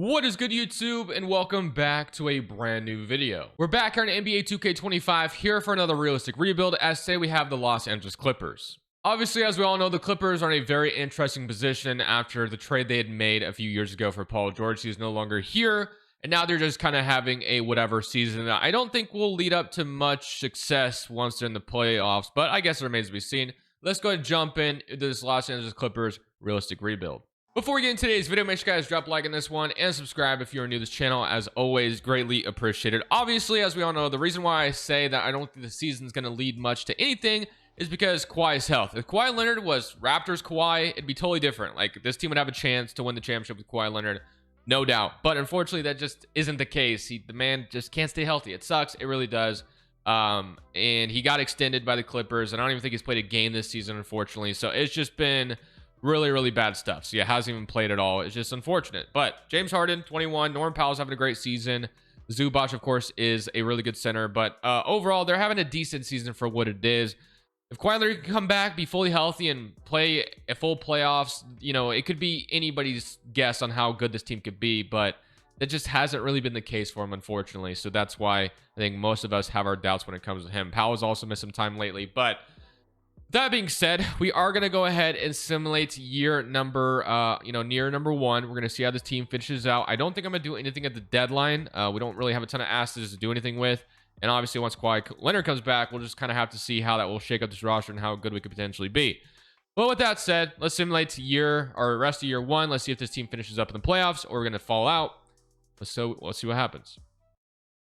What is good, YouTube, and welcome back to a brand new video. We're back here on NBA 2K25 here for another realistic rebuild. As today we have the Los Angeles Clippers. Obviously, as we all know, the Clippers are in a very interesting position after the trade they had made a few years ago for Paul George. He's no longer here, and now they're just kind of having a whatever season. I don't think will lead up to much success once they're in the playoffs, but I guess it remains to be seen. Let's go ahead and jump into this Los Angeles Clippers realistic rebuild. Before we get into today's video, make sure you guys drop a like on this one and subscribe if you're new to this channel. As always, greatly appreciated. Obviously, as we all know, the reason why I say that I don't think the season's going to lead much to anything is because Kawhi's health. If Kawhi Leonard was Raptors Kawhi, it'd be totally different. Like, this team would have a chance to win the championship with Kawhi Leonard, no doubt. But unfortunately, that just isn't the case. The man just can't stay healthy. It sucks. It really does. And he got extended by the Clippers, and I don't even think he's played a game this season, unfortunately. So it's just been really bad stuff. So yeah, hasn't even played at all. It's just unfortunate. But James Harden, 21. Norman Powell's having a great season. Zubac, of course, is a really good center. But overall, they're having a decent season for what it is. If Kawhi Leonard can come back, be fully healthy, and play a full playoffs, you know, it could be anybody's guess on how good this team could be. But that just hasn't really been the case for him, unfortunately. So that's why I think most of us have our doubts when it comes to him. Powell's also missed some time lately. But that being said, we are going to go ahead and simulate year number, near number one. We're going to see how this team finishes out. I don't think I'm going to do anything at the deadline. We don't really have a ton of assets to do anything with. And obviously, once Kawhi Leonard comes back, we'll just kind of have to see how that will shake up this roster and how good we could potentially be. But with that said, let's simulate rest of year one. Let's see if this team finishes up in the playoffs or we're going to fall out. Let's see what happens.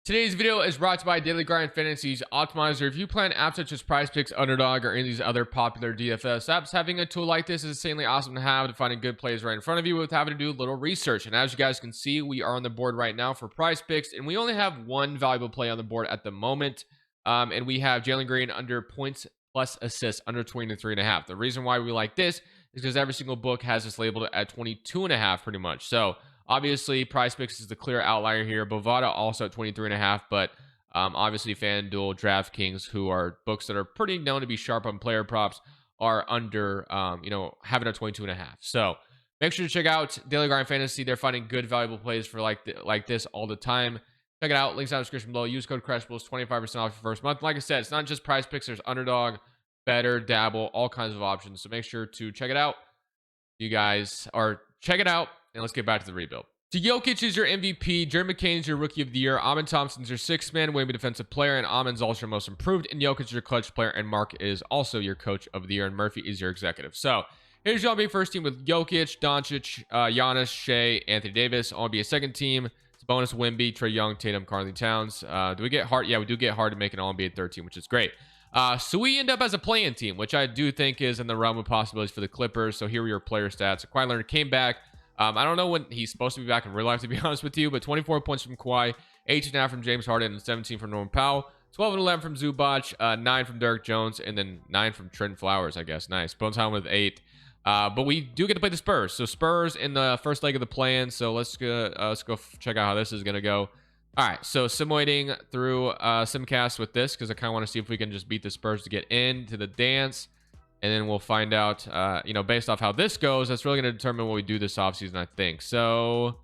Today's video is brought to you by Daily Grind Fantasy's Optimizer. If you plan apps such as PrizePicks, Underdog, or any of these other popular DFS apps, having a tool like this is insanely awesome to have to find good plays right in front of you with having to do a little research. And as you guys can see, we are on the board right now for PrizePicks, and we only have one valuable play on the board at the moment. And we have Jalen Green under points plus assists under 23.5. The reason why we like this is because every single book has this labeled at 22.5 pretty much. So obviously, PrizePicks is the clear outlier here. Bovada also at 23.5, but obviously FanDuel, DraftKings, who are books that are pretty known to be sharp on player props, are under, having a 22.5. So make sure to check out Daily Grind Fantasy. They're finding good, valuable plays for like this all the time. Check it out. Links down in the description below. Use code Crushables, 25% off your first month. Like I said, it's not just PrizePicks. There's Underdog, Better, Dabble, all kinds of options. So make sure to check it out. You guys are check it out. And let's get back to the rebuild. So Jokic is your MVP. Jerry McCain is your Rookie of the Year. Amin Thompson's your sixth man, Wemby defensive player, and Amin's also your most improved. And Jokic is your clutch player, and Mark is also your Coach of the Year, and Murphy is your executive. So here's your NBA first team with Jokic, Doncic, Giannis, Shea, Anthony Davis. All be a second team. It's bonus Wemby, Trae Young, Tatum, Karl Towns. Do we get hard? Yeah, we do get hard to make an All NBA third team, which is great. So we end up as a play-in team, which I do think is in the realm of possibilities for the Clippers. So here are your player stats. So Kawhi Leonard came back. I don't know when he's supposed to be back in real life, to be honest with you, but 24 points from Kawhi, 18.5 from James Harden, and 17 from Norman Powell, 12 and 11 from Zubac, 9 from Derek Jones, and then 9 from Trent Flowers, I guess. Nice. Bones Highland with 8. But we do get to play the Spurs. So Spurs in the first leg of the play-in. So let's go check out how this is going to go. All right, so simulating through Simcast with this because I kind of want to see if we can just beat the Spurs to get into the dance. And then we'll find out, based off how this goes, that's really going to determine what we do this offseason, I think. So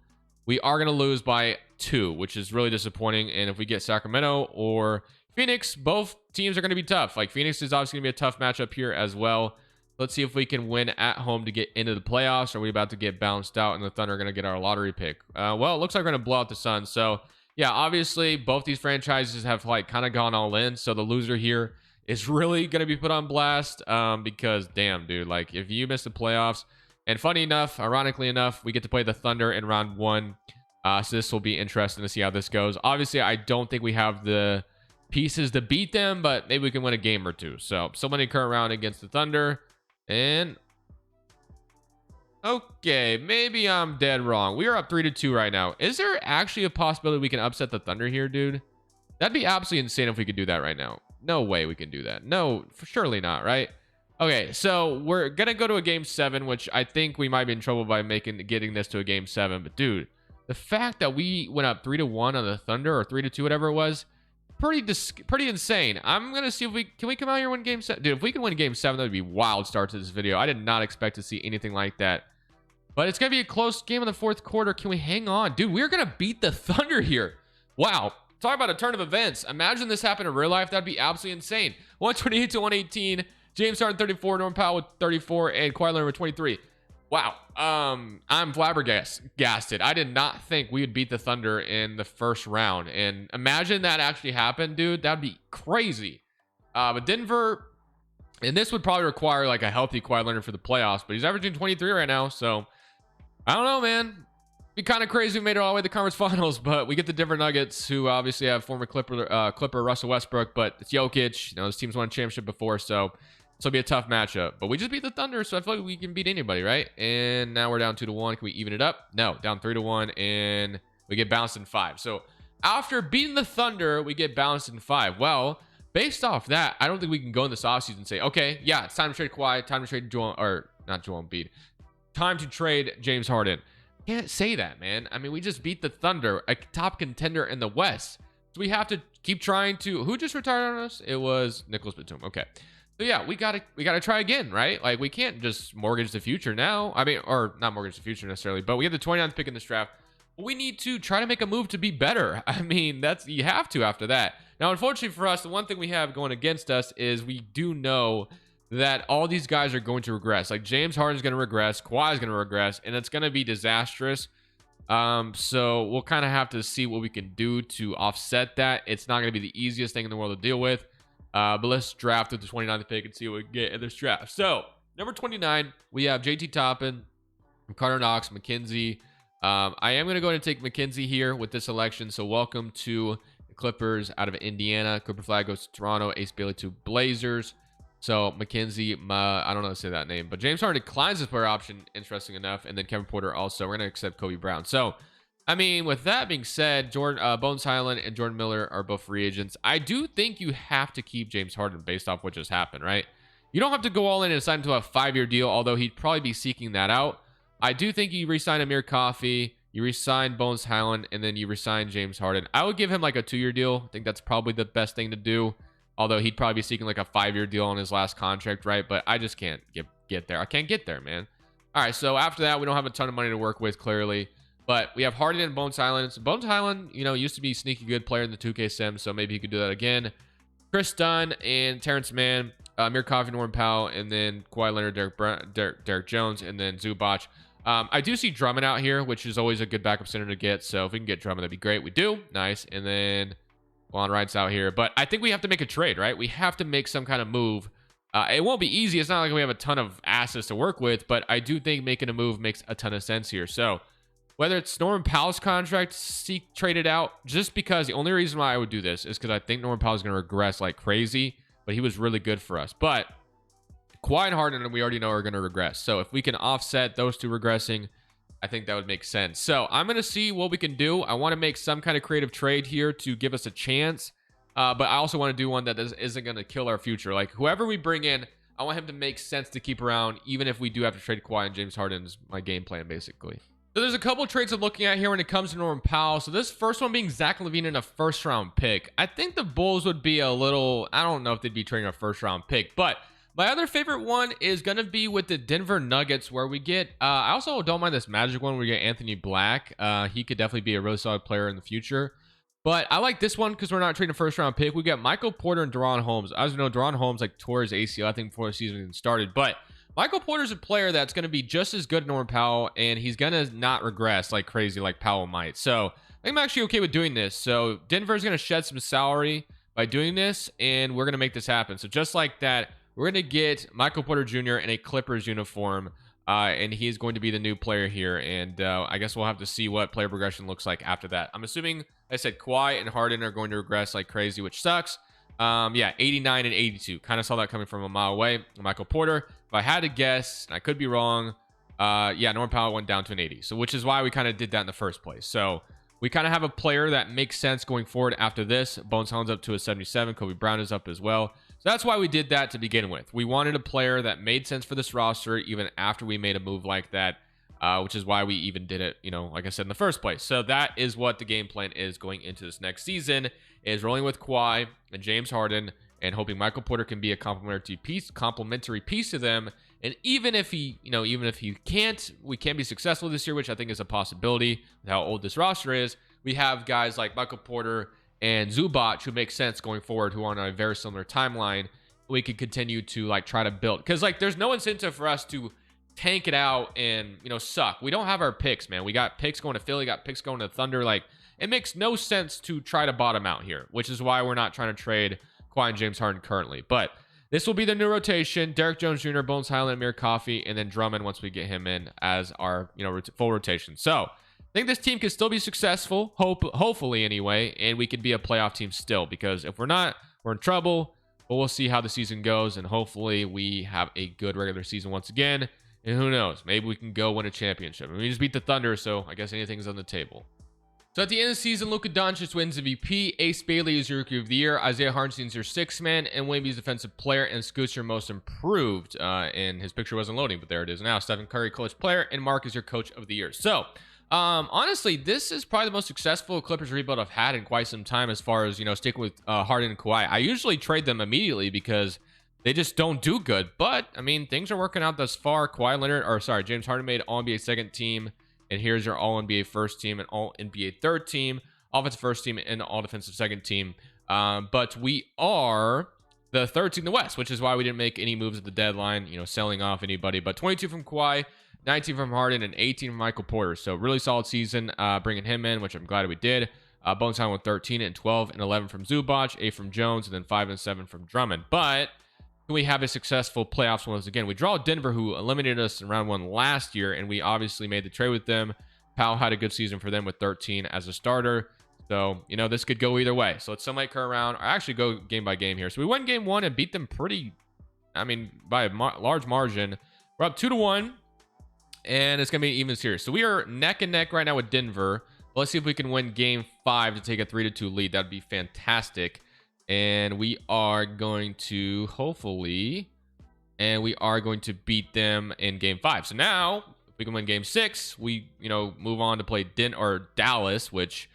we are going to lose by 2, which is really disappointing. And if we get Sacramento or Phoenix, both teams are going to be tough. Like, Phoenix is obviously going to be a tough matchup here as well. Let's see if we can win at home to get into the playoffs. Or are we about to get bounced out and the Thunder are going to get our lottery pick? Well, it looks like we're going to blow out the Suns. So, yeah, obviously, both these franchises have, kind of gone all in. So the loser here is really going to be put on blast because, damn, dude, if you miss the playoffs, and funny enough, ironically enough, we get to play the Thunder in round 1. So this will be interesting to see how this goes. Obviously, I don't think we have the pieces to beat them, but maybe we can win a game or two. So many current round against the Thunder. And okay, maybe I'm dead wrong. We are up 3-2 right now. Is there actually a possibility we can upset the Thunder here, dude? That'd be absolutely insane if we could do that right now. No way we can do that. No, surely not, right? Okay, so we're going to go to a game 7, which I think we might be in trouble by getting this to a game 7. But, dude, the fact that we went up 3-1 on the Thunder or 3-2, whatever it was, pretty insane. I'm going to see if can we come out here and win game 7? Dude, if we can win game 7, that would be wild start to this video. I did not expect to see anything like that. But it's going to be a close game in the fourth quarter. Can we hang on? Dude, we're going to beat the Thunder here. Wow. Talk about a turn of events. Imagine this happened in real life. That'd be absolutely insane. 128 to 118. James Harden 34, Norman Powell with 34, and Kawhi Leonard with 23. Wow. I'm flabbergasted. I did not think we would beat the Thunder in the first round. And imagine that actually happened, dude. That'd be crazy. But Denver, and this would probably require like a healthy Kawhi Leonard for the playoffs, but he's averaging 23 right now. So I don't know, man. Be kind of crazy. We made it all the way to the conference finals, but we get the Denver Nuggets, who obviously have former Clipper Russell Westbrook, but it's Jokic. You know, this team's won a championship before, so this will be a tough matchup. But we just beat the Thunder, so I feel like we can beat anybody, right? And now we're down 2-1. Can we even it up? No, down 3-1, and we get bounced in 5. So after beating the Thunder, we get bounced in 5. Well, based off that, I don't think we can go in this offseason and say, okay, yeah, it's time to trade Kawhi, time to trade not Joel Embiid, time to trade James Harden. Can't say that, man. I mean, we just beat the Thunder, a top contender in the West. So we have to keep trying to. Who just retired on us? It was Nicholas Batum. Okay. So yeah, we gotta try again, right? Like, we can't just mortgage the future now. I mean, or not mortgage the future necessarily, but we have the 29th pick in this draft. We need to try to make a move to be better. I mean, you have to after that. Now, unfortunately for us, the one thing we have going against us is we do know that all these guys are going to regress. Like, James Harden's going to regress, Kawhi's going to regress, and it's going to be disastrous. So we'll kind of have to see what we can do to offset that. It's not going to be the easiest thing in the world to deal with. But let's draft with the 29th pick and see what we get in this draft. So, number 29, we have JT Toppin, Carter Knox, McKenzie. I am going to go ahead and take McKenzie here with this selection. So, welcome to the Clippers out of Indiana. Clipper flag goes to Toronto. Ace Bailey to Blazers. So, McKenzie, I don't know how to say that name, but James Harden declines this player option, interesting enough. And then Kevin Porter also. We're going to accept Kobe Brown. So, I mean, with that being said, Bones Highland and Jordan Miller are both free agents. I do think you have to keep James Harden based off what just happened, right? You don't have to go all in and sign him to a 5-year deal, although he'd probably be seeking that out. I do think you re-sign Amir Coffey, you re-sign Bones Highland, and then you re-sign James Harden. I would give him like a 2-year deal. I think that's probably the best thing to do. Although he'd probably be seeking like a 5-year deal on his last contract, right? But I just can't get there. I can't get there, man. All right, so after that, we don't have a ton of money to work with, clearly. But we have Harden and Bones Highland. So Bones Highland, you know, used to be a sneaky good player in the 2K sim, so maybe he could do that again. Chris Dunn and Terrence Mann, Amir Coffey, Norman Powell, and then Kawhi Leonard, Derek Jones, and then Zubac. I do see Drummond out here, which is always a good backup center to get. So if we can get Drummond, that'd be great. We do. Nice. And then Juan Wright's out here. But I think we have to make a trade, right? We have to make some kind of move. It won't be easy. It's not like we have a ton of assets to work with, but I do think making a move makes a ton of sense here. So whether it's Norman Powell's contract, traded out, just because the only reason why I would do this is because I think Norman Powell's going to regress like crazy, but he was really good for us. But Kawhi and Harden, we already know, are going to regress. So if we can offset those two regressing, I think that would make sense. So I'm going to see what we can do. I want to make some kind of creative trade here to give us a chance. But I also want to do one that isn't going to kill our future. Like, whoever we bring in, I want him to make sense to keep around, even if we do have to trade Kawhi and James Harden is my game plan, basically. So there's a couple of trades I'm looking at here when it comes to Norman Powell. So this first one being Zach LaVine in a first-round pick. I think the Bulls would be a little, I don't know if they'd be trading a first-round pick. But my other favorite one is going to be with the Denver Nuggets, where we get, I also don't mind this Magic one where we get Anthony Black. He could definitely be a really solid player in the future. But I like this one because we're not trading a first-round pick. We got Michael Porter and De'Ron Holmes. As we know, De'Ron Holmes like tore his ACL, I think, before the season even started. But Michael Porter's a player that's going to be just as good as Norman Powell, and he's going to not regress like crazy like Powell might. So I'm actually okay with doing this. So Denver's going to shed some salary by doing this, and we're going to make this happen. So just like that, we're going to get Michael Porter Jr. in a Clippers uniform, and he's going to be the new player here. And I guess we'll have to see what player progression looks like after that. I'm assuming, like I said, Kawhi and Harden are going to regress like crazy, which sucks. Yeah, 89 and 82. Kind of saw that coming from a mile away. Michael Porter, if I had to guess, and I could be wrong, yeah, Norman Powell went down to an 80. So which is why we kind of did that in the first place. So we kind of have a player that makes sense going forward after this. Bones Highland's up to a 77. Kobe Brown is up as well. So that's why we did that to begin with. We wanted a player that made sense for this roster even after we made a move like that, which is why we even did it, you know, like I said, in the first place. So that is what the game plan is going into this next season, is rolling with Kawhi and James Harden and hoping Michael Porter can be a complementary piece to them, And even if he, even if he can't, we can be successful this year, which I think is a possibility with how old this roster is. We have guys like Michael Porter and Zubac who make sense going forward, who are on a very similar timeline. We could continue to like try to build, because like there's no incentive for us to tank it out and suck. We don't have our picks, man. We got picks going to Philly, got picks going to Thunder. Like, it makes no sense to try to bottom out here, which is why we're not trying to trade Kawhi and James Harden currently. But this will be the new rotation: Derrick Jones Jr., Bones Highland, Amir Coffey, and then Drummond once we get him in as our full rotation. So I think this team can still be successful, hopefully anyway, and we can be a playoff team still, because if we're not, we're in trouble. But we'll see how the season goes, and hopefully we have a good regular season once again. And who knows, maybe we can go win a championship. We just beat the Thunder, so I guess anything's on the table. So at the end of the season, Luka Doncic wins MVP, Ace Bailey is your Rookie of the Year, Isaiah Hartenstein's your sixth man, and Wemby's Defensive Player, and Scoot's your Most Improved. And his picture wasn't loading, but there it is now. Stephen Curry, Coach Player, and Mark is your Coach of the Year. So honestly, this is probably the most successful Clippers rebuild I've had in quite some time, as far as sticking with Harden and Kawhi. I usually trade them immediately because they just don't do good, but I mean, things are working out thus far. James Harden made All-NBA second team, and here's your All-NBA first team and All-NBA third team, offensive first team, and All-Defensive second team. But we are the third team in the West, which is why we didn't make any moves at the deadline, selling off anybody. But 22 from Kawhi, 19 from Harden, and 18 from Michael Porter. So really solid season bringing him in, which I'm glad we did. Bones Highland with 13 and 12 and 11 from Zubac, 8 from Jones, and then 5 and 7 from Drummond. But can we have a successful playoffs once again? We draw Denver, who eliminated us in round one last year, and we obviously made the trade with them. Powell had a good season for them with 13 as a starter. So, this could go either way. So let's summate current round, or actually go game by game here. So we won game one and beat them by a large margin. We're up 2-1, and it's going to be an even series. So we are neck and neck right now with Denver. Let's see if we can win game 5 to take a 3-2 lead. That'd be fantastic. And we are going to beat them in game 5. So now if we can win game 6, we move on to play Dallas, which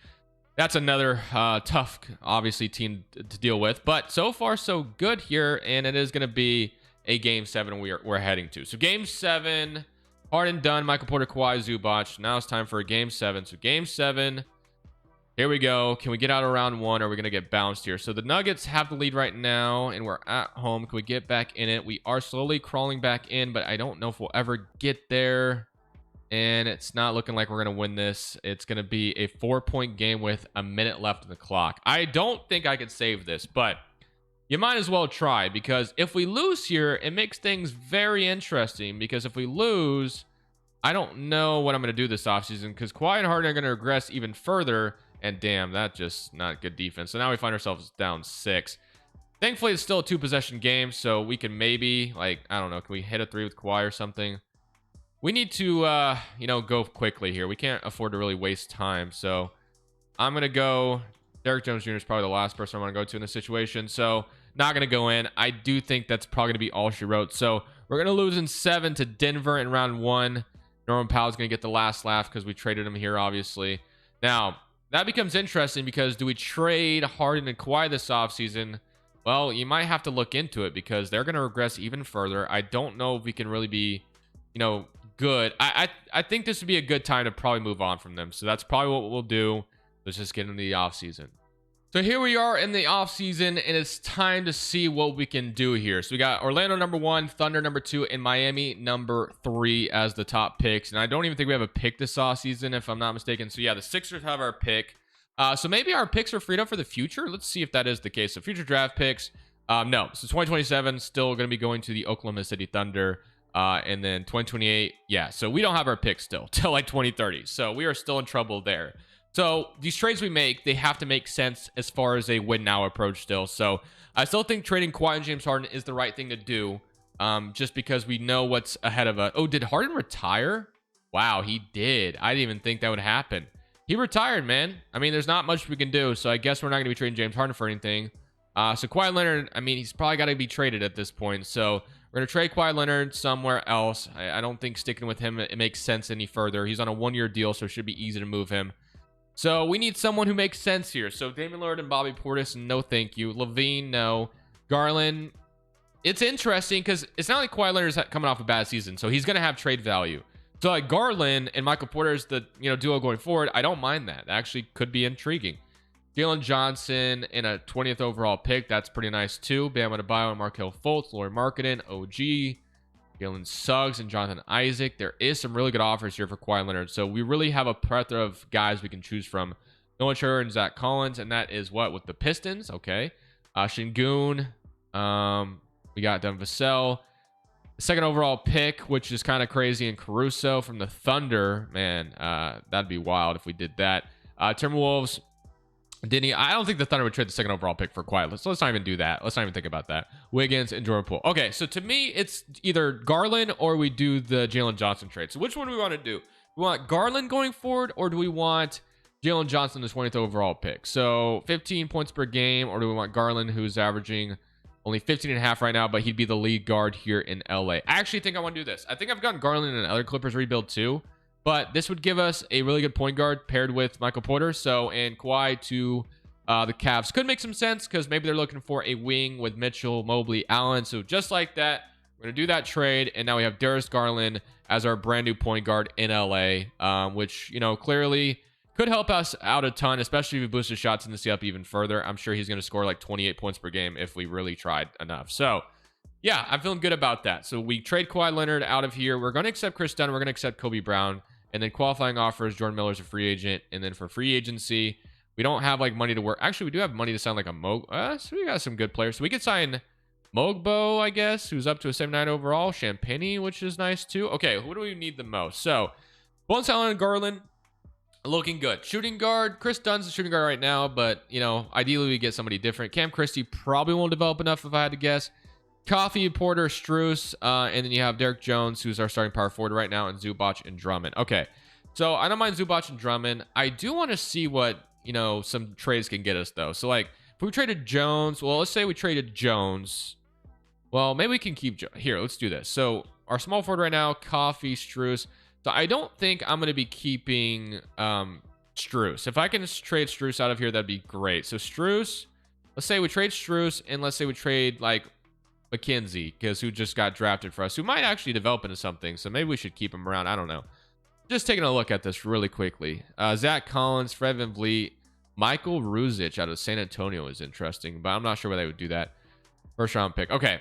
that's another tough obviously team to deal with. But so far so good here, and it is going to be a game 7 we're heading to. So game 7, Harden done, Michael Porter, Kawhi, Zubac. Now it's time for a game 7. So game 7, here we go. Can we get out of round 1, or are we going to get bounced here? So the Nuggets have the lead right now, and we're at home. Can we get back in it? We are slowly crawling back in, but I don't know if we'll ever get there. And it's not looking like we're going to win this. It's going to be a 4-point game with a minute left on the clock. I don't think I could save this, but you might as well try, because if we lose here, it makes things very interesting. Because if we lose, I don't know what I'm going to do this offseason, because Kawhi and Harden are going to regress even further. And damn, that's just not good defense. So now we find ourselves down 6. Thankfully, it's still a 2-possession game, so we can maybe, I don't know, can we hit a 3 with Kawhi or something? We need to, go quickly here. We can't afford to really waste time. So I'm going to go. Derrick Jones Jr. is probably the last person I want to go to in this situation. So not going to go in. I do think that's probably going to be all she wrote. So we're going to lose in 7 to Denver in round 1. Norman Powell's going to get the last laugh because we traded him here, obviously. Now, that becomes interesting, because do we trade Harden and Kawhi this offseason? Well, you might have to look into it, because they're going to regress even further. I don't know if we can really be, good. I think this would be a good time to probably move on from them. So that's probably what we'll do. Let's just get into the offseason. So here we are in the offseason, and it's time to see what we can do here. So we got Orlando number 1, Thunder number 2, and Miami number 3 as the top picks. And I don't even think we have a pick this offseason, if I'm not mistaken. So yeah, the Sixers have our pick. So maybe our picks are freed up for the future. Let's see if that is the case. So future draft picks. No. So 2027, still going to be going to the Oklahoma City Thunder. And then 2028, yeah. So we don't have our pick still till 2030. So we are still in trouble there. So these trades we make, they have to make sense as far as a win now approach still. So I still think trading Kawhi and James Harden is the right thing to do, just because we know what's ahead of us. Oh, did Harden retire? Wow, he did. I didn't even think that would happen. He retired, man. I mean, there's not much we can do. So I guess we're not going to be trading James Harden for anything. So Kawhi Leonard, I mean, he's probably got to be traded at this point. So we're going to trade Kawhi Leonard somewhere else. I don't think sticking with him, it makes sense any further. He's on a 1-year deal, so it should be easy to move him. So we need someone who makes sense here. So Damian Lillard and Bobby Portis, no thank you. Levine, no. Garland, it's interesting because it's not like Kawhi Leonard's coming off a bad season, so he's going to have trade value. So like Garland and Michael Porter is the duo going forward. I don't mind that. That actually could be intriguing. Jalen Johnson in a 20th overall pick. That's pretty nice too. Bam Adebayo and Markelle Fultz, Lauri Markkanen, OG, Jalen Suggs, and Jonathan Isaac. There is some really good offers here for Kawhi Leonard. So we really have a plethora of guys we can choose from. Noah Schroeder and Zach Collins, and that is what with the Pistons. Okay, Şengün. We got Devin Vassell. Second overall pick, which is kind of crazy, and Caruso from the Thunder. Man, that'd be wild if we did that. Timberwolves. I don't think the Thunder would trade the second overall pick for Kawhi. Let's not even do that. Let's not even think about that. Wiggins and Jordan Poole. Okay, so to me, it's either Garland or we do the Jalen Johnson trade. So which one do we want to do? We want Garland going forward, or do we want Jalen Johnson, the 20th overall pick? So 15 points per game, or do we want Garland, who's averaging only 15 and a half right now, but he'd be the lead guard here in LA? I actually think I want to do this. I think I've gotten Garland in another Clippers rebuild too, but this would give us a really good point guard paired with Michael Porter. So, and Kawhi to the Cavs could make some sense because maybe they're looking for a wing with Mitchell, Mobley, Allen. So just like that, we're going to do that trade. And now we have Darius Garland as our brand new point guard in LA, which, clearly could help us out a ton, especially if we boost his shots in the up even further. I'm sure he's going to score like 28 points per game if we really tried enough. So, yeah, I'm feeling good about that. So we trade Kawhi Leonard out of here. We're going to accept Chris Dunn. We're going to accept Kobe Brown. And then qualifying offers, Jordan Miller's a free agent. And then for free agency, we don't have like money to work. Actually, we do have money to sign like a so we got some good players. So we could sign Mogbo, I guess, who's up to a 79 overall. Champagny, which is nice too. Okay, who do we need the most? So Bones Allen and Garland looking good. Shooting guard, Chris Dunn's the shooting guard right now, but ideally we get somebody different. Cam Christie probably won't develop enough if I had to guess. Coffee, Porter, Strus, and then you have Derek Jones, who's our starting power forward right now, and Zubac and Drummond. Okay, so I don't mind Zubac and Drummond. I do want to see what some trades can get us though. So like if we traded Jones, well, let's say we traded Jones. Well, maybe we can keep here. Let's do this. So our small forward right now, Coffee, Strus. So I don't think I'm going to be keeping Strus. If I can trade Strus out of here, that'd be great. So Strus, let's say we trade Strus, and let's say we trade like McKenzie, because who just got drafted for us, who might actually develop into something. So maybe we should keep him around. I don't know. Just taking a look at this really quickly. Zach Collins, Fred VanVleet, Michael Ruzic out of San Antonio is interesting, but I'm not sure why they would do that. First round pick. Okay.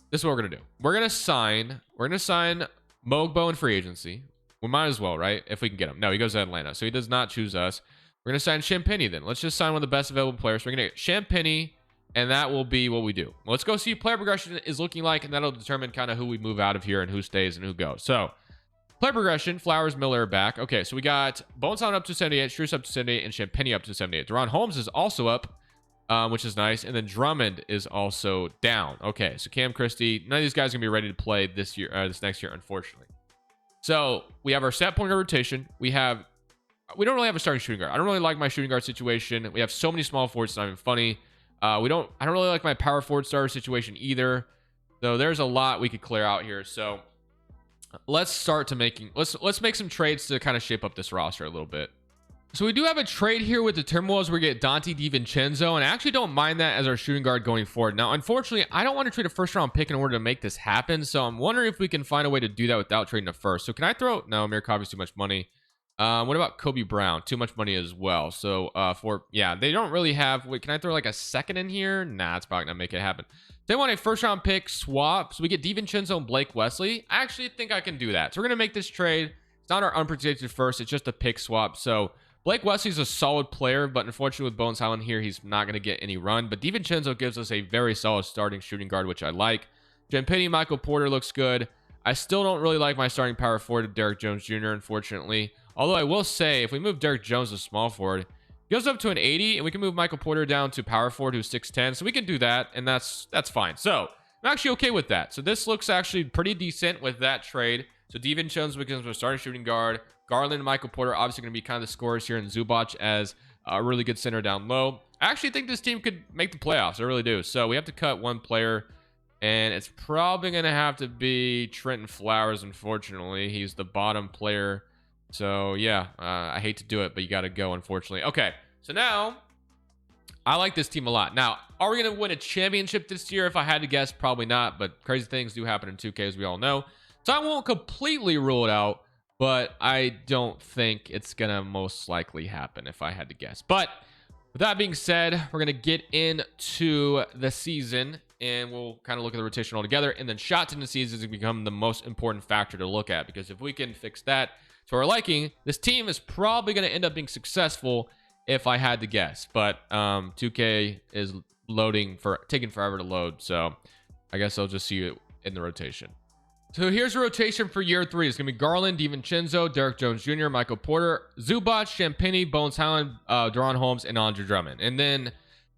This is what we're going to do. We're going to sign Mogbo in free agency. We might as well, right? If we can get him. No, he goes to Atlanta, so he does not choose us. We're going to sign Champagny then. Let's just sign one of the best available players. So we're going to get Champagny, and that will be what we do. Let's go see what player progression is looking like, and that'll determine kind of who we move out of here and who stays and who goes. So, player progression, Flowers, Miller are back. Okay, so we got Bones Allen up to 78, Strus up to 78, and Champagny up to 78. Deron Holmes is also up, which is nice. And then Drummond is also down. Okay, so Cam Christie, none of these guys are going to be ready to play this year, this next year, unfortunately. So we have our set point guard rotation. We don't really have a starting shooting guard. I don't really like my shooting guard situation. We have so many small forwards, it's not even funny. I don't really like my power forward starter situation either. So there's a lot we could clear out here. So let's start to let's make some trades to kind of shape up this roster a little bit. So we do have a trade here with the Timberwolves. We get Dante DiVincenzo, and I actually don't mind that as our shooting guard going forward. Now, unfortunately, I don't want to trade a first-round pick in order to make this happen, so I'm wondering if we can find a way to do that without trading a first. So can I throw... No, Amir Coffey's too much money. What about Kobe Brown? Too much money as well. So, they don't really have... Wait, can I throw like a second in here? Nah, it's probably not make it happen. They want a first-round pick swap, so we get DiVincenzo and Blake Wesley. I actually think I can do that. So we're going to make this trade. It's not our unprotected first. It's just a pick swap. So... Blake Wesley's a solid player, but unfortunately with Bones Allen here, he's not going to get any run. But DiVincenzo gives us a very solid starting shooting guard, which I like. Champagny, Michael Porter looks good. I still don't really like my starting power forward, Derek Jones Jr., unfortunately. Although I will say, if we move Derek Jones to small forward, he goes up to an 80, and we can move Michael Porter down to power forward, who's 6'10". So we can do that, and that's fine. So I'm actually okay with that. So this looks actually pretty decent with that trade. So DiVincenzo becomes a starting shooting guard. Garland and Michael Porter obviously going to be kind of the scorers here, and Zubac as a really good center down low. I actually think this team could make the playoffs. I really do. So we have to cut one player, and it's probably going to have to be Trenton Flowers, unfortunately. He's the bottom player. So, yeah, I hate to do it, but you got to go, unfortunately. Okay, so now I like this team a lot. Now, are we going to win a championship this year? If I had to guess, probably not, but crazy things do happen in 2K, as we all know. So I won't completely rule it out, but I don't think it's going to most likely happen if I had to guess. But with that being said, we're going to get into the season, and we'll kind of look at the rotation altogether. And then shots in the season has become the most important factor to look at, because if we can fix that to our liking, this team is probably going to end up being successful if I had to guess. But 2K is taking forever to load, so I guess I'll just see you in the rotation. So here's the rotation for year 3. It's gonna be Garland, DiVincenzo, Derek Jones Jr., Michael Porter, Zubac, Champagny, Bones Highland, Deron Holmes, and Andre Drummond. And then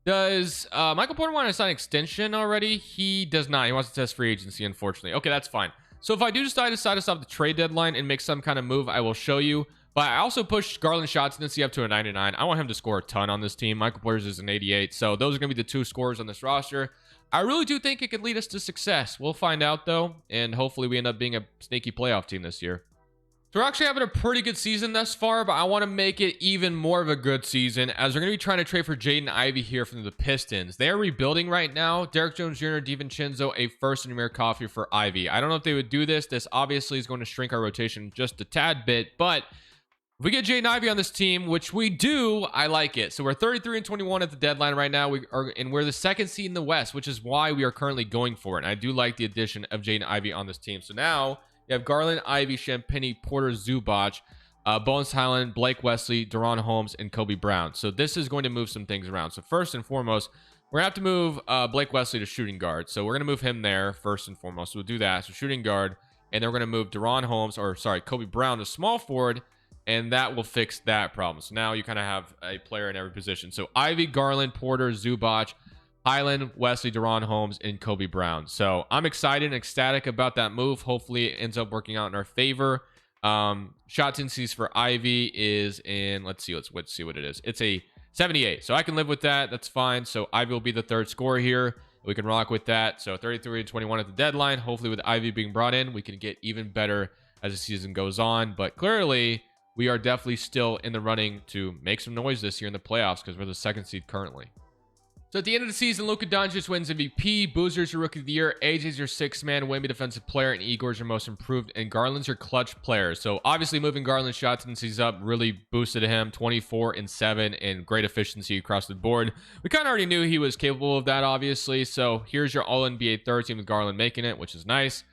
does Michael Porter want to sign an extension already? He does not. He wants to test free agency, unfortunately. Okay, that's fine. So if I do decide to stop the trade deadline and make some kind of move, I will show you. But I also pushed Garland shots tendency up to a 99. I want him to score a ton on this team. Michael Porter's is an 88. So those are going to be the 2 scorers on this roster. I really do think it could lead us to success. We'll find out, though. And hopefully we end up being a sneaky playoff team this year. So we're actually having a pretty good season thus far, but I want to make it even more of a good season, as we're going to be trying to trade for Jaden Ivey here from the Pistons. They are rebuilding right now. Derek Jones Jr., DiVincenzo, a first and Amir Coffey for Ivey. I don't know if they would do this. This obviously is going to shrink our rotation just a tad bit, but if we get Jaden Ivey on this team, which we do, I like it. So we're 33-21 at the deadline right now. We're the 2nd seed in the West, which is why we are currently going for it. And I do like the addition of Jaden Ivey on this team. So now you have Garland, Ivey, Champagny, Porter, Zubac, Bones Highland, Blake Wesley, Deron Holmes, and Kobe Brown. So this is going to move some things around. So first and foremost, we're going to have to move Blake Wesley to shooting guard. So we're going to move him there first and foremost. So we'll do that. So shooting guard. And then we're going to move Kobe Brown to small forward. And that will fix that problem. So now you kind of have a player in every position. So Ivey, Garland, Porter, Zubac, Highland, Wesley, Deron Holmes, and Kobe Brown. So I'm excited and ecstatic about that move. Hopefully it ends up working out in our favor. Shot tendencies for Ivey is in, let's see what it is. It's a 78. So I can live with that. That's fine. So Ivey will be the 3rd scorer here. We can rock with that. So 33-21 at the deadline. Hopefully with Ivey being brought in, we can get even better as the season goes on. But clearly, we are definitely still in the running to make some noise this year in the playoffs, because we're the 2nd seed currently. So at the end of the season, Luka Doncic wins MVP, Boozer's your Rookie of the Year, AJ's your 6th man Wemby Defensive Player, and Igor's your Most Improved, and Garland's your Clutch Player. So obviously moving Garland's shot tendencies up really boosted him, 24 and 7, and great efficiency across the board. We kind of already knew he was capable of that, obviously. So here's your All-NBA 3rd team with Garland making it, which is nice.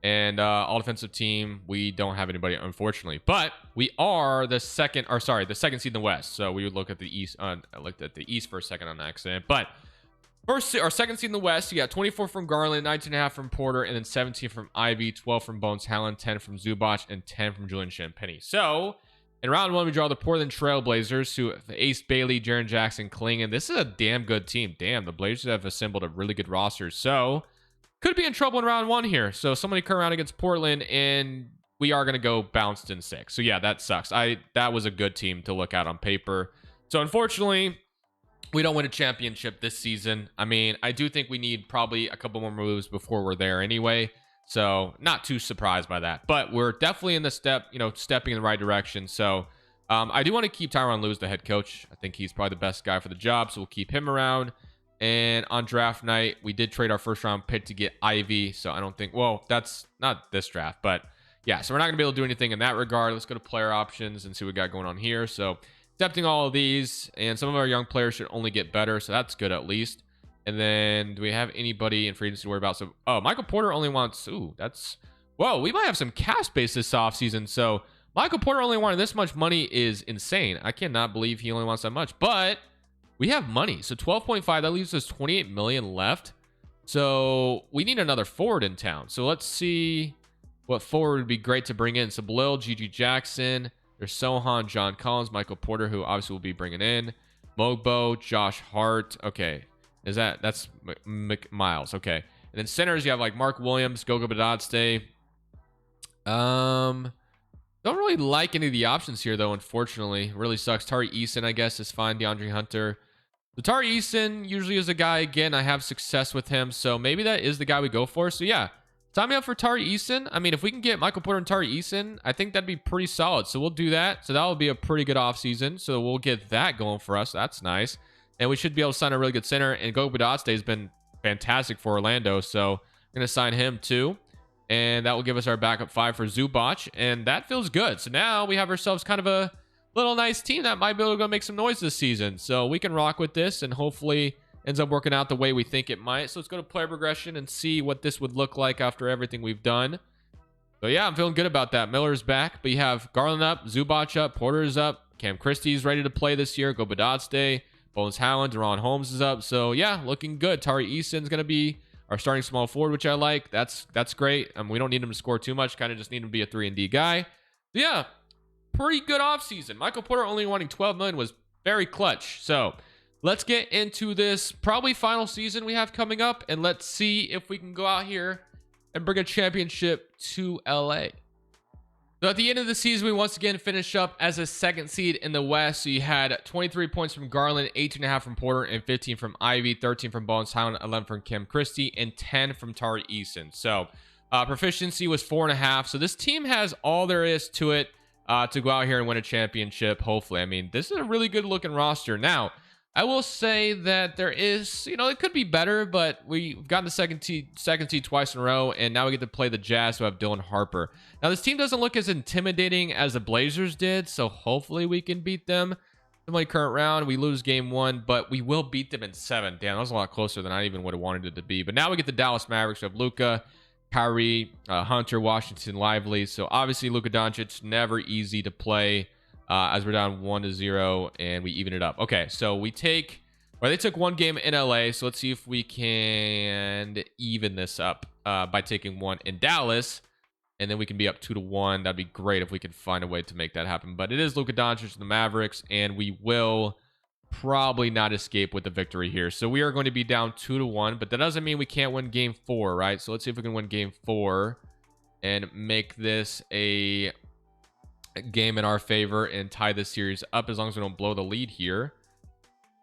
And all defensive team, we don't have anybody, unfortunately. But we are the 2nd seed in the West. So we would look at the East. I looked at the East for a second on accident. But first, our 2nd seed in the West, you got 24 from Garland, 19.5 from Porter, and then 17 from Ivey, 12 from Bones Highland, 10 from Zubac, and 10 from Julian Champagny. So in round 1, we draw the Portland Trailblazers, who Ace Bailey, Jaren Jackson, Klingon. This is a damn good team. Damn, the Blazers have assembled a really good roster. So could be in trouble in round 1 here. So somebody come around against Portland, and we are going to go bounced in 6. So yeah, that sucks. That was a good team to look at on paper. So unfortunately, we don't win a championship this season. I mean, I do think we need probably a couple more moves before we're there anyway. So not too surprised by that. But we're definitely in the stepping in the right direction. So I do want to keep Tyronn Lue as the head coach. I think he's probably the best guy for the job. So we'll keep him around. And on draft night, we did trade our 1st round pick to get Ivey. So I don't think, well, that's not this draft, but yeah, so we're not going to be able to do anything in that regard. Let's go to player options and see what we got going on here. So accepting all of these, and some of our young players should only get better. So that's good at least. And then do we have anybody in free agency to worry about? So, Michael Porter only wants, we might have some cap space this offseason. So Michael Porter only wanted this much money is insane. I cannot believe he only wants that much, but we have money. So 12.5, that leaves us 28 million left. So we need another forward in town. So let's see what forward would be great to bring in. So Blil, Gigi Jackson, there's Sohan, John Collins, Michael Porter, who obviously will be bringing in, Mogbo, Josh Hart. Okay. That's Miles. Okay. And then centers, you have like Mark Williams, Goga Badadste. Don't really like any of the options here, though, unfortunately. It really sucks. Tari Eason, I guess, is fine. DeAndre Hunter. The Tari Eason usually is a guy, again, I have success with him, so maybe that is the guy we go for. So, yeah, sign me up for Tari Eason. I mean, if we can get Michael Porter and Tari Eason, I think that'd be pretty solid. So we'll do that. So that will be a pretty good offseason. So we'll get that going for us. That's nice. and we should be able to sign a really good center. And Goga Bitadze has been fantastic for Orlando, so we're going to sign him too. And that will give us our backup 5 for Zubac, and that feels good. So now we have ourselves kind of a little nice team that might be able to go make some noise this season. So we can rock with this, and hopefully ends up working out the way we think it might. So let's go to player progression and see what this would look like after everything we've done. So yeah, I'm feeling good about that. Miller's back, but you have Garland up, Zubac up, Porter's up, Cam Christie's ready to play this year, Goga Bitadze, Bones Howland, Deron Holmes is up. So yeah, looking good. Tari Eason's going to be our starting small forward, which I like. That's great. We don't need him to score too much. Kind of just need him to be a 3-and-D guy. So yeah, pretty good offseason. Michael Porter only wanting 12 million was very clutch. So let's get into this probably final season we have coming up, and let's see if we can go out here and bring a championship to LA. So at the end of the season, we once again finish up as a second seed in the West. So you had 23 points from Garland, 18.5 from Porter, and 15 from Ivy, 13 from Bones Howland, 11 from Kim Christie, and 10 from Tari Eason. So proficiency was 4.5. So this team has all there is to it to go out here and win a championship, hopefully. I mean, this is a really good looking roster. Now, I will say that there is, it could be better, but we've gotten the second seed twice in a row, and now we get to play the Jazz, who have Dylan Harper. Now, this team doesn't look as intimidating as the Blazers did, so hopefully we can beat them. In my current round, we lose game 1, but we will beat them in 7. Damn, that was a lot closer than I even would have wanted it to be. But now we get the Dallas Mavericks. We have Luka, Kyrie, Hunter, Washington, Lively. So obviously, Luka Doncic, never easy to play. As we're down 1-0 and we even it up. Okay, so they took one game in LA, so let's see if we can even this up by taking one in Dallas, and then we can be up 2-1. That'd be great if we could find a way to make that happen. But it is Luka Doncic and the Mavericks, and we will probably not escape with the victory here. So we are going to be down 2-1, but that doesn't mean we can't win game 4, right? So let's see if we can win game 4 and make this a game in our favor and tie this series up, as long as we don't blow the lead here.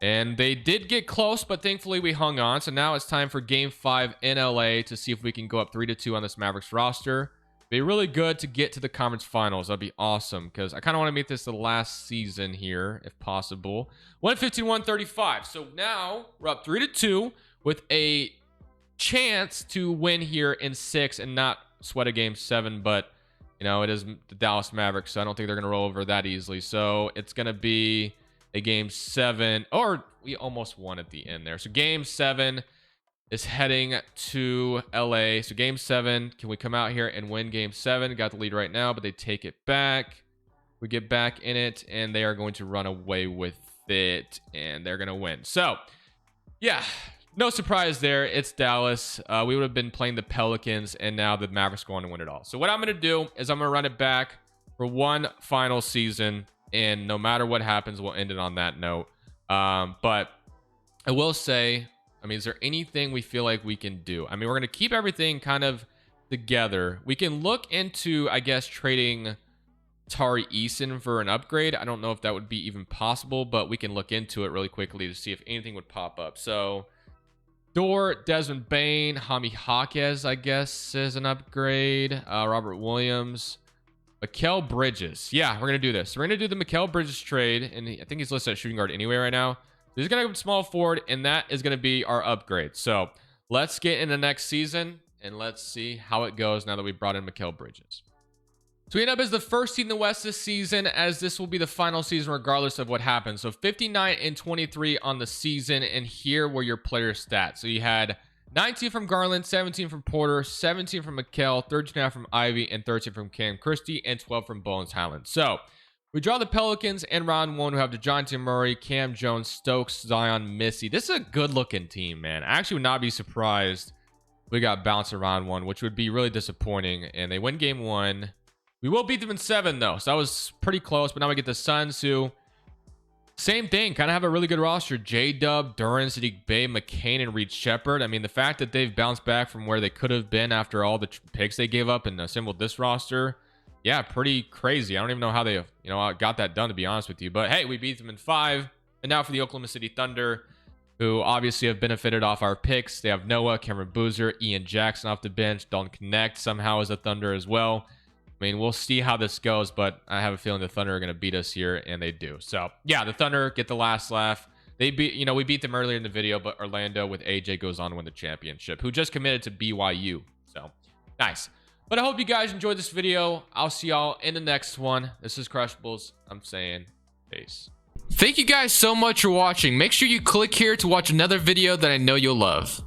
And they did get close, but thankfully we hung on. So now it's time for game 5 in LA to see if we can go up 3-2 on this Mavericks roster. Be really good to get to the conference finals. That'd be awesome, because I kind of want to make this the last season here if possible. 115-135. So now we're up 3-2 with a chance to win here in 6 and not sweat a game 7, but it is the Dallas Mavericks, so I don't think they're going to roll over that easily. So it's going to be a game 7, or we almost won at the end there. So game 7 is heading to LA. So game 7, can we come out here and win game 7? Got the lead right now, but they take it back. We get back in it, and they are going to run away with it, and they're going to win. So, yeah. No surprise there. It's Dallas. We would have been playing the Pelicans, and now the Mavericks go on to win it all. So what I'm going to do is I'm going to run it back for one final season, and no matter what happens, we'll end it on that note. But I will say, is there anything we feel like we can do? We're going to keep everything kind of together. We can look into, I guess, trading Tari Eason for an upgrade. I don't know if that would be even possible, but we can look into it really quickly to see if anything would pop up. So Dort, Desmond Bain, Jaime Jaquez, I guess, is an upgrade. Robert Williams, Mikal Bridges. Yeah, we're going to do this. We're going to do the Mikal Bridges trade, and I think he's listed at shooting guard anyway right now. He's going to go small forward, and that is going to be our upgrade. So let's get into next season, and let's see how it goes now that we brought in Mikal Bridges. So we end up as the first seed in the West this season, as this will be the final season regardless of what happens. So 59-23 on the season, and here were your player stats. So you had 19 from Garland, 17 from Porter, 17 from Mikal, 13.5 from Ivy, and 13 from Cam Christie, and 12 from Bones Howland. So we draw the Pelicans in round 1, who have DeJounte Murray, Cam Jones, Stokes, Zion, Missy. This is a good-looking team, man. I actually would not be surprised if we got bounced in round 1, which would be really disappointing. And they win game 1. We will beat them in 7, though, so that was pretty close. But now we get the Suns, who, same thing, kind of have a really good roster. J-Dub, Duran, Sadiq Bey, McCain, and Reed Shepard. The fact that they've bounced back from where they could have been after all the picks they gave up and assembled this roster, yeah, pretty crazy. I don't even know how they got that done, to be honest with you. But, hey, we beat them in 5. And now for the Oklahoma City Thunder, who obviously have benefited off our picks. They have Noah, Cameron Boozer, Ian Jackson off the bench. Dalton Connect somehow is a Thunder as well. We'll see how this goes, but I have a feeling the Thunder are going to beat us here, and they do. So, yeah, the Thunder get the last laugh. They beat, you know, we beat them earlier in the video, but Orlando with AJ goes on to win the championship, who just committed to BYU. So nice. But I hope you guys enjoyed this video. I'll see y'all in the next one. This is Crushables. I'm saying peace. Thank you guys so much for watching. Make sure you click here to watch another video that I know you'll love.